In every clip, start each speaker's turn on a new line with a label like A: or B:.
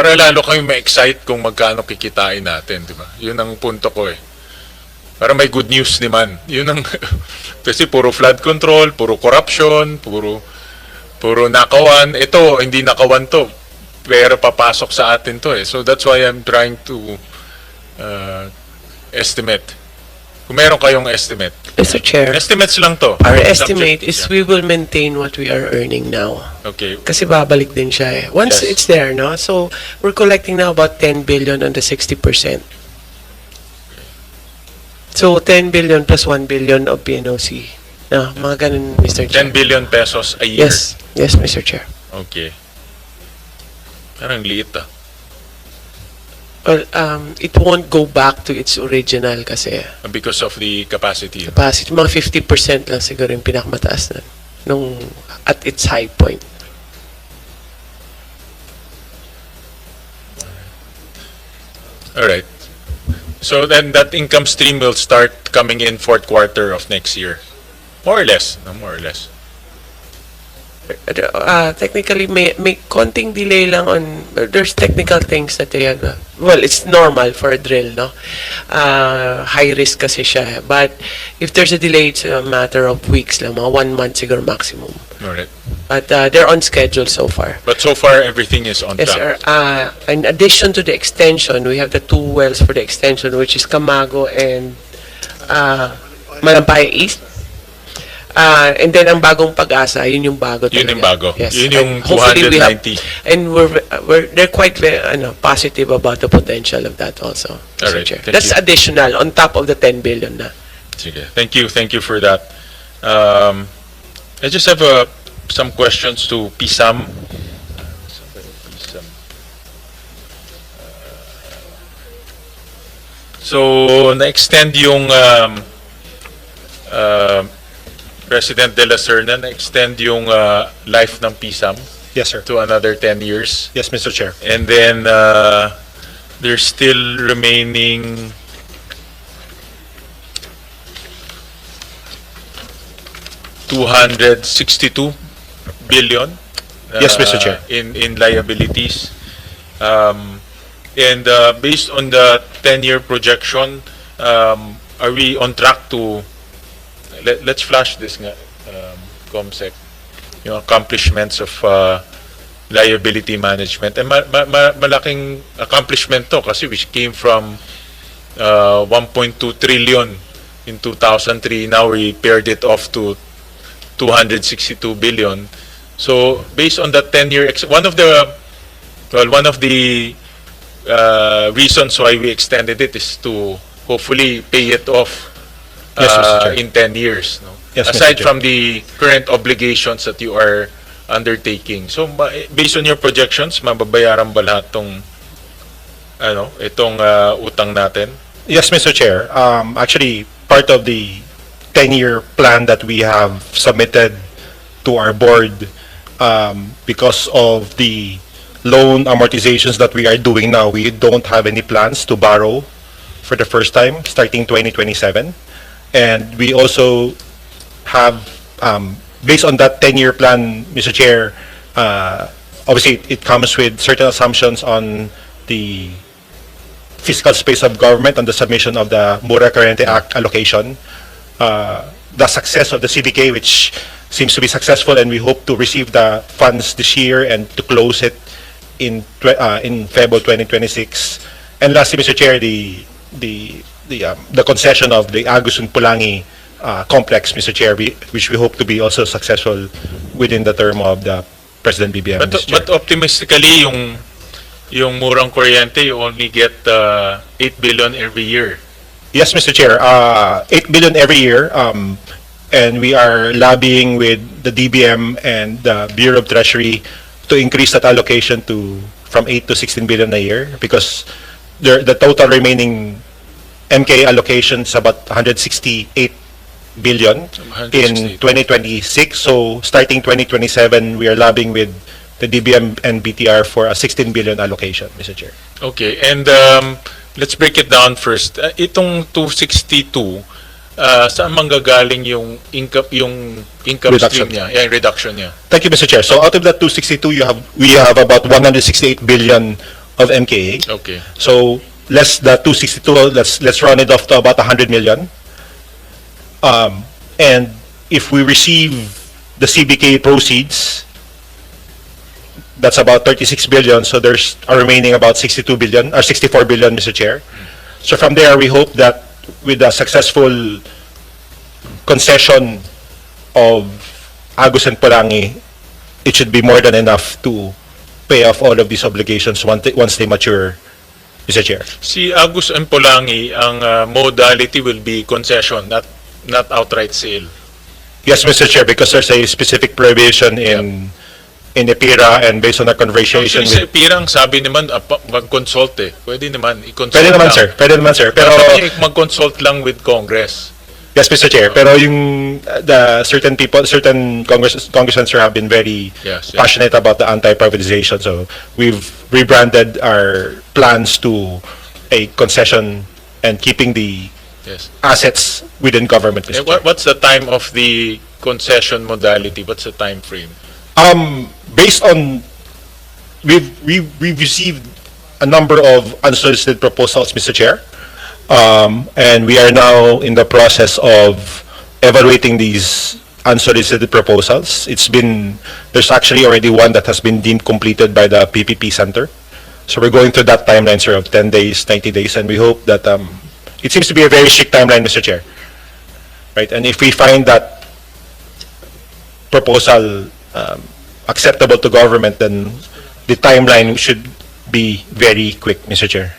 A: Para lalo kami ma-excite kung magkano kikitain natin, di ba? Yun ang punto ko eh. Para may good news naman. Yun ang kasi puro flood control, puro corruption, puro nakawan. Ito, hindi nakawan to. Pero papasok sa atin to eh. So that's why I'm trying to estimate. Kung meron kayong estimate.
B: Mr. Chair,
A: Estimates lang to.
B: our
A: Subject-
B: estimate is
A: yeah.
B: we will maintain what we are earning now.
A: Okay.
B: Kasi babalik din siya eh. Once
A: Yes.
B: it's there, no? So, we're collecting now about 10 billion on the 60%. So, 10 billion plus 1 billion of PNOC. No, mga ganun, Mr. Chair.
A: 10 billion pesos a year.
B: Yes. Yes, Mr. Chair.
A: Okay. Parang liit ah.
B: Well, it won't go back to its original kasi
A: Because of the capacity.
B: capacity. Mga 50% lang siguro yung pinakamataas na nung at its high point.
A: Alright. So then that income stream will start coming in fourth quarter of next year. More or less. No, more or less.
B: Technically, may konting delay lang on, there's technical things that they have. Well, it's normal for a drill, no? High risk kasi siya. But if there's a delay, it's a matter of weeks lang, mga 1 month siguro maximum.
A: Alright.
B: But they're on schedule so far.
A: But so far, everything is on
B: Yes,
A: track.
B: sir. In addition to the extension, we have the 2 wells for the extension, which is Camago and Malampaya East. And then ang bagong Pag-asa, yun yung bago
A: Yun yung bago.
B: Yes.
A: Yun yung
B: And hopefully we have-
A: 290.
B: And they're quite positive about the potential of that also, Mr.
A: Alright,
B: Chair.
A: thank
B: That's
A: you.
B: additional on top of the 10 billion na.
A: Sige. Thank you for that. I just have some questions to PSAM. So, na-extend yung President De La Serna, na-extend yung life ng PSAM
C: Yes, sir.
A: to another 10 years.
C: Yes, Mr. Chair.
A: And then, there's still remaining $262 billion
C: Yes, Mr. Chair.
A: in liabilities. And based on the 10-year projection, are we on track to let's flash this nga, COMSEC, yung accomplishments of liability management. And malaking accomplishment to kasi which came from 1.2 trillion in 2003. Now we paired it off to 262 billion. So based on that 10-year, one of the reasons why we extended it is to hopefully pay it off
C: Yes, Mr. Chair.
A: in 10 years. No?
C: Yes, Mr.
A: Aside
C: Chair.
A: from the current obligations that you are undertaking. So based on your projections, mababayaran ba lahat itong utang natin?
C: Yes, Mr. Chair. Actually, part of the 10-year plan that we have submitted to our board, because of the loan amortizations that we are doing now, we don't have any plans to borrow for the first time starting 2027. And we also have, based on that 10-year plan, Mr. Chair, obviously it comes with certain assumptions on the fiscal space of government on the submission of the Mura Currente Act allocation, the success of the CBK, which seems to be successful, and we hope to receive the funds this year and to close it in February 2026. And lastly, Mr. Chair, the concession of the Agusun Pulangi complex, Mr. Chair, which we hope to be also successful within the term of the President BBM. Mr. Chair.
A: But optimistically, yung murang kuryente, you only get 8 billion every year.
C: Yes, Mr. Chair. 8 billion every year, and we are lobbying with the DBM and the Bureau of Treasury to increase that allocation from 8 to 16 billion a year, because the total remaining MK allocation is about 168 billion in 2026. So starting 2027, we are lobbying with the DBM and BTR for a 16 billion allocation, Mr. Chair.
A: Okay, and let's break it down first. Itong 262, saan manggagaling yung income
C: Reduction.
A: stream niya? Yeah, reduction niya.
C: Thank you, Mr. Chair. So out of that 262, we have about 168 billion of MKA.
A: Okay.
C: So less the 262, let's round it off to about 100 million. And if we receive the CBK proceeds, that's about 36 billion. So there's a remaining about 62 billion or 64 billion, Mr. Chair. So from there, we hope that with a successful concession of Agus and Pulangi, it should be more than enough to pay off all of these obligations once they mature, Mr. Chair.
A: Si Agus and Pulangi, ang modality will be concession, not outright sale.
C: Yes, Mr. Chair, because there's a specific prohibition in the pera, and based on our conversation
A: Kasi
C: with...
A: pirang sabi naman, mag-consult eh. Pwede naman, i-consult
C: Pwede naman,
A: lang.
C: sir. Pwede naman, sir. Pero...
A: mag-consult lang with Congress.
C: Yes, Mr. Chair. Pero yung the certain people, certain congressmen sir have been very
A: Yes.
C: passionate about the anti-privatization. So we've rebranded our plans to a concession and keeping the
A: Yes.
C: assets within government, Mr.
A: Eh,
C: Chair.
A: what's the time of the concession modality? What's the time frame?
C: Based on we've received a number of unsolicited proposals, Mr. Chair. And we are now in the process of evaluating these unsolicited proposals. There's actually already one that has been deemed completed by the PPP Center. So we're going through that timeline, sir, of 10 days, 90 days, and we hope that it seems to be a very strict timeline, Mr. Chair. Right? And if we find that proposal acceptable to government, then the timeline should be very quick, Mr. Chair.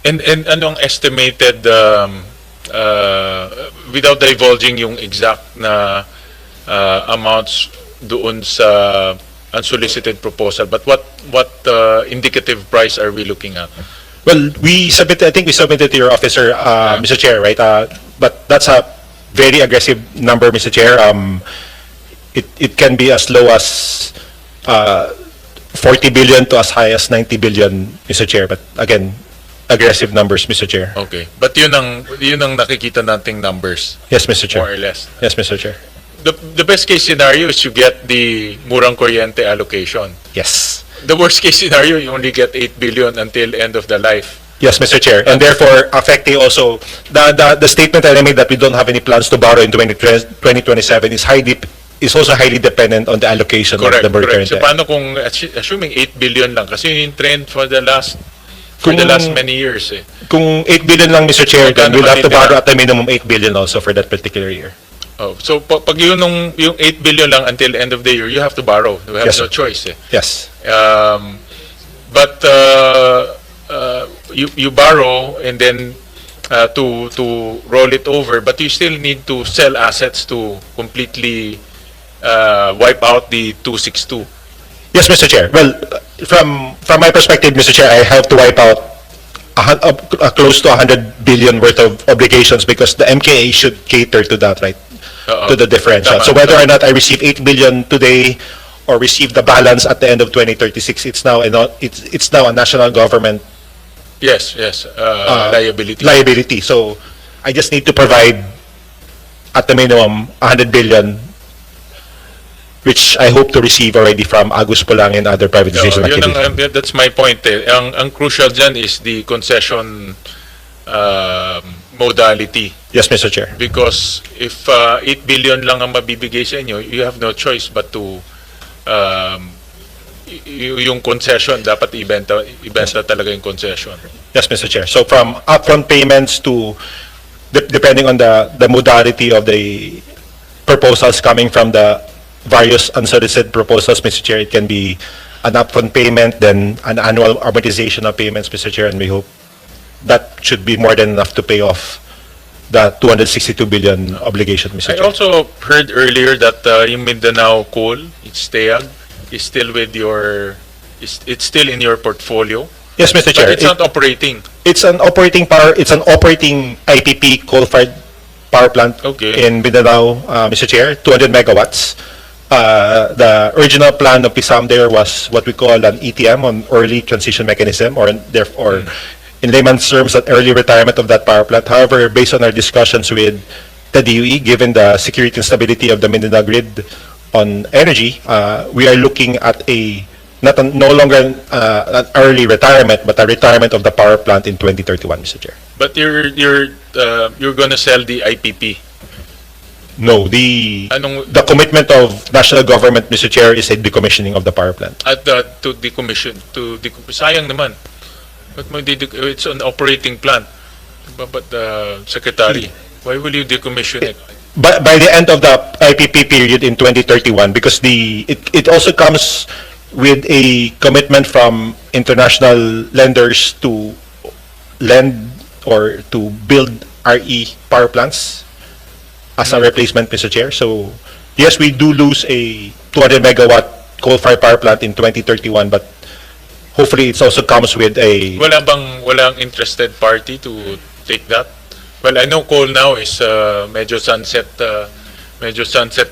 A: And anong estimated without divulging yung exact na amounts doon sa unsolicited proposal, but what indicative price are we looking at?
C: Well, I think we submitted to your officer, Mr. Chair, right? But that's a very aggressive number, Mr. Chair. It can be as low as 40 billion to as high as 90 billion, Mr. Chair. But again, aggressive numbers, Mr. Chair.
A: Okay. But yun ang nakikita nating numbers,
C: Yes, Mr. Chair.
A: more or less.
C: Yes, Mr. Chair.
A: The best case scenario is you get the murang kuryente allocation.
C: Yes.
A: The worst case scenario, you only get 8 billion until end of the life.
C: Yes, Mr. Chair. And therefore, affecting also, the statement that I made that we don't have any plans to borrow in 2027 is also highly dependent on the allocation
A: Correct,
C: of the
A: correct. So
C: current.
A: paano kung, assuming 8 billion lang, kasi yun yung trend for the last
C: Kung-
A: many years eh.
C: Kung 8 billion lang, Mr. Chair, then
A: Magkano
C: we'll have to
A: matitira?
C: borrow at a minimum 8 billion also for that particular year.
A: Oh, so pag yung 8 billion lang until end of the year, you have to borrow. You have
C: Yes,
A: no
C: sir.
A: choice eh.
C: Yes.
A: But you borrow and then to roll it over, but you still need to sell assets to completely wipe out the 262.
C: Yes, Mr. Chair. Well, from my perspective, Mr. Chair, I have to wipe out close to 100 billion worth of obligations because the MKA should cater to that, right? To the differential.
A: Tama,
C: So whether
A: tama.
C: or not I receive 8 billion today or receive the balance at the end of 2036, it's now a national government
A: Yes, liability.
C: liability. So I just need to provide at the minimum 100 billion, which I hope to receive already from Agus Pulang and other privatization
A: Yun
C: activities.
A: that's my point eh. Ang crucial dyan is the concession modality.
C: Yes, Mr. Chair.
A: Because if 8 billion lang ang mabibigay sa inyo, you have no choice but to yung concession, dapat ibenta talaga yung concession.
C: Yes, Mr. Chair. So from upfront payments to, depending on the modality of the proposals coming from the various unsolicited proposals, Mr. Chair, it can be an upfront payment, then an annual amortization of payments, Mr. Chair, and we hope that should be more than enough to pay off the 262 billion obligation, Mr.
A: I
C: Chair.
A: also heard earlier that yung Mindanao coal, it's TEAG, is still it's still in your portfolio.
C: Yes, Mr. Chair.
A: But it's not operating.
C: It's an operating IPP coal-fired power plant
A: Okay.
C: in Mindanao, Mr. Chair, 200 megawatts. The original plan of PISAM there was what we call an ETM, on early transition mechanism, or therefore, in layman's terms, an early retirement of that power plant. However, based on our discussions with the DOE, given the security and stability of the Mindanao grid on energy, we are looking at a no longer an early retirement, but a retirement of the power plant in 2031, Mr. Chair.
A: But you're gonna sell the IPP.
C: No, the
A: Anong
C: commitment of national government, Mr. Chair, is a decommissioning of the power plant.
A: at to decommission sayang naman. But it's an operating plant. But Secretary, why will you decommission it?
C: But by the end of the IPP period in 2031, because it also comes with a commitment from international lenders to lend or to build RE power plants as a replacement, Mr. Chair. So yes, we do lose a 200 megawatt coal-fired power plant in 2031, but hopefully it also comes with a
A: Walang interested party to take that? Well, I know coal now is medyo sunset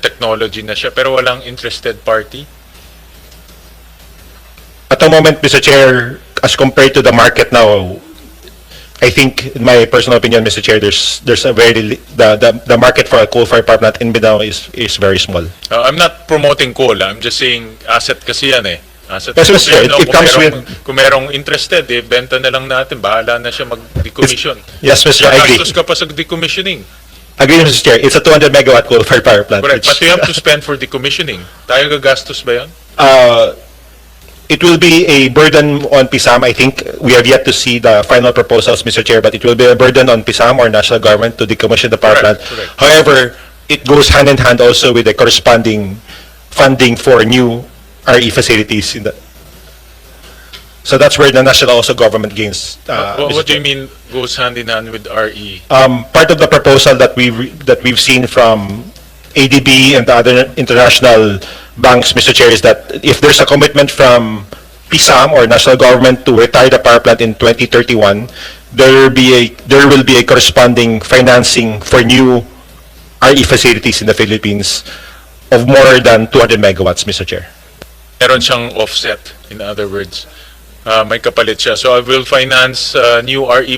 A: technology na siya, pero walang interested party.
C: at the moment, Mr. Chair, as compared to the market now, I think, in my personal opinion, Mr. Chair, there's a very the market for a coal-fired power plant in Mindanao is very small.
A: I'm not promoting coal. I'm just saying asset kasi yan eh. Asset
C: Yes, Mr. Chair, it comes
A: kung merong interested, benta na lang natin. Bahala na siya mag-decommission.
C: Yes, Mr. Chair, I agree.
A: Gastos ka pa sa decommissioning.
C: Agree, Mr. Chair. It's a 200 megawatt coal-fired power plant.
A: Correct. But
C: which,
A: you have to spend for decommissioning. Tayo gagastos ba yan?
C: it will be a burden on PISAM. I think we have yet to see the final proposals, Mr. Chair, but it will be a burden on PISAM or national government to decommission the power
A: Correct,
C: plant.
A: correct.
C: However, it goes hand in hand also with the corresponding funding for new RE facilities in the. So that's where the national also government gains.
A: What do you mean goes hand in hand with RE?
C: Part of the proposal that we've seen from ADB and the other international banks, Mr. Chair, is that if there's a commitment from PISAM or national government to retire the power plant in 2031, there will be a corresponding financing for new RE facilities in the Philippines of more than 200 megawatts, Mr. Chair.
A: Meron siyang offset, in other words. May kapalit siya. So I will finance new RE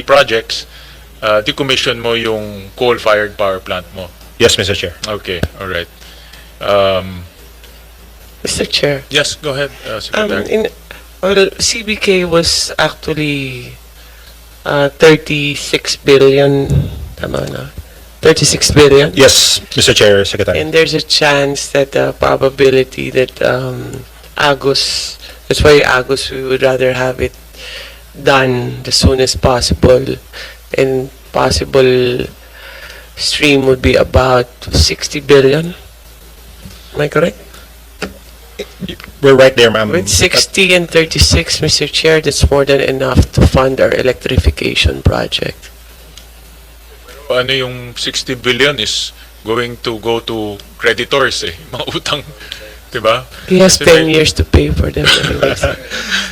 A: projects. Decommission mo yung coal-fired power plant mo.
C: Yes, Mr. Chair.
A: Okay, all right.
B: Mr. Chair.
A: Yes, go ahead, Secretary.
B: CBK was actually 36 billion. Tama na? 36 billion.
C: Yes, Mr. Chair, Secretary.
B: And there's a chance that the probability that Agus, that's why Agus, we would rather have it done the soonest possible, and possible stream would be about 60 billion. Am I correct?
C: We're right there, ma'am.
B: With 60 and 36, Mr. Chair, that's more than enough to fund our electrification project.
A: Ano yung 60 billion is going to go to creditors eh. Mga utang, di ba?
B: He has
A: Kasi
B: 10 years to pay for them anyways.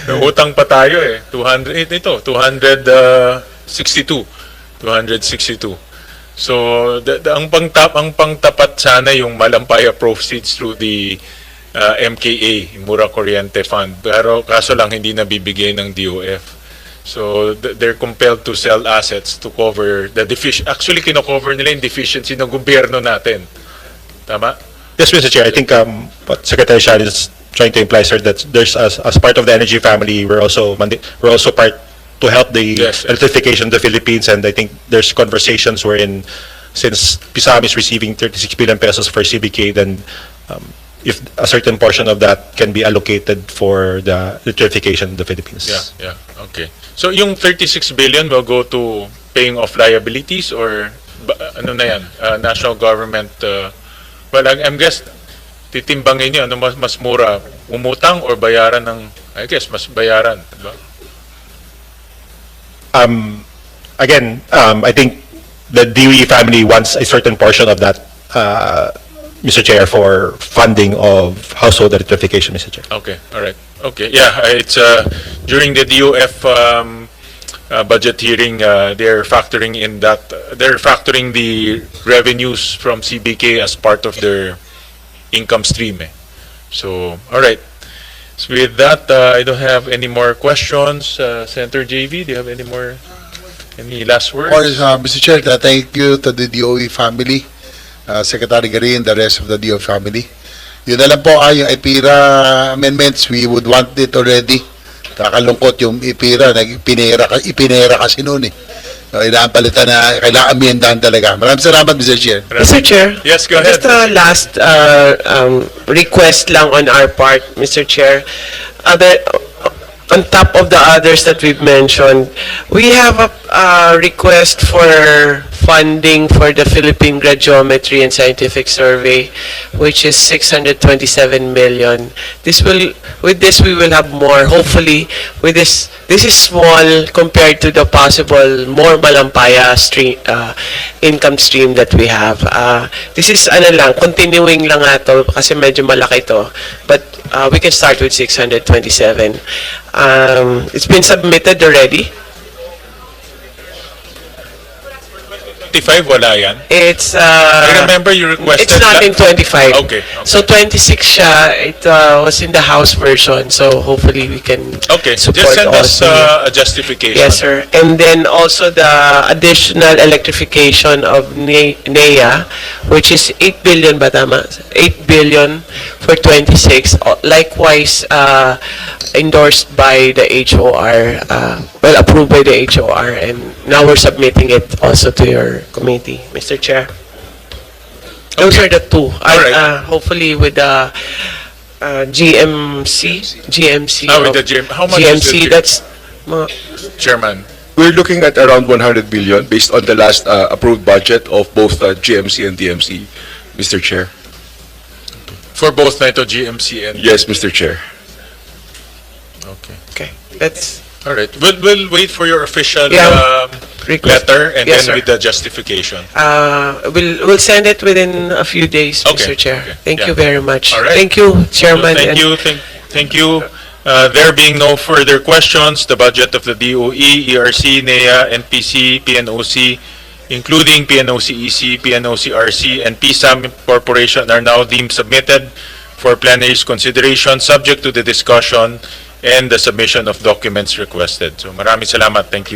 A: may utang pa tayo eh. 262. So, ang pangtapat sana yung malampaya proceeds through the MKA, Mura Kuryente Fund. Pero kaso lang hindi nabibigay ng DOF. So, they're compelled to sell assets to cover the deficiency. Actually, kino-cover nila yung deficiency ng gobyerno natin. Tama?
C: Yes, Mr. Chair. I think what Secretary Shah is trying to imply, sir, that there's as part of the energy family, we're also part to help the
A: Yes.
C: electrification of the Philippines, and I think there's conversations wherein since PISAM is receiving 36 billion pesos for CBK, then if a certain portion of that can be allocated for the electrification of the Philippines.
A: Yeah, okay. So, yung 36 billion will go to paying off liabilities or ano na yan? National government, well, I'm guess, titimbangin niyo, ano mas mura, umutang or bayaran ng, I guess, mas bayaran, diba?
C: Again, I think the DOE family wants a certain portion of that, Mr. Chair, for funding of household electrification, Mr. Chair.
A: Okay, all right. Okay, yeah, it's during the DOF budget hearing, they're factoring in that, they're factoring the revenues from CBK as part of their income stream. So, all right. So with that, I don't have any more questions. Senator JV, do you have any last words?
D: Of course, Mr. Chair, thank you to the DOE family, Secretary Gary and the rest of the DOE family. Yun na lang po yung IPIRA amendments. We would want it already. Kakalungkot yung IPIRA. Ipinera kasi noon eh. So, inaampalitan na kailangan amyendahan talaga. Maraming salamat, Mr. Chair.
B: Mr. Chair.
A: Yes, go ahead.
B: Just a last request lang on our part, Mr. Chair. On top of the others that we've mentioned, we have a request for funding for the Philippine Geometry and Scientific Survey, which is 627 million. With this we will have more. Hopefully, with this is small compared to the possible more malampaya income stream that we have. This is continuing lang ato kasi medyo malaki to. But we can start with 627. It's been submitted already.
A: 25, wala yan.
B: It's
A: I remember you requested
B: it's not in 25.
A: Okay.
B: So 26 siya. It was in the House version. So hopefully we can
A: Okay,
B: support
A: just send us
B: also.
A: a justification.
B: Yes, sir. And then also the additional electrification of NEA, which is 8 billion ba tama? 8 billion for 26. Likewise, endorsed by the HOR, well, approved by the HOR, and now we're submitting it also to your committee, Mr. Chair. Those are the two.
A: right.
B: Hopefully with the GMC.
A: With the GM, how much is
B: GMC,
A: the
B: that's
A: Chairman?
E: We're looking at around 100 billion based on the last approved budget of both GMC and DMC, Mr. Chair.
A: For both na ito, GMC and...
E: Yes, Mr. Chair.
A: Okay.
B: okay. That's
A: All right. We'll wait for your official
B: Yeah. Request.
A: letter and
B: Yes,
A: then
B: sir.
A: with the justification.
B: we'll send it within a few days,
A: Okay,
B: Mr. Chair.
A: okay,
B: Thank
A: yeah.
B: you very much.
A: All right.
B: Thank you, Chairman.
A: Thank you. Thank you. There being no further questions, the budget of the DOE, ERC, NEA, NPC, PNOC, including PNOC-EC, PNOC-RC, and PSAM Corporation are now deemed submitted for plenary's consideration, subject to the discussion and the submission of documents requested. So maraming salamat. Thank you.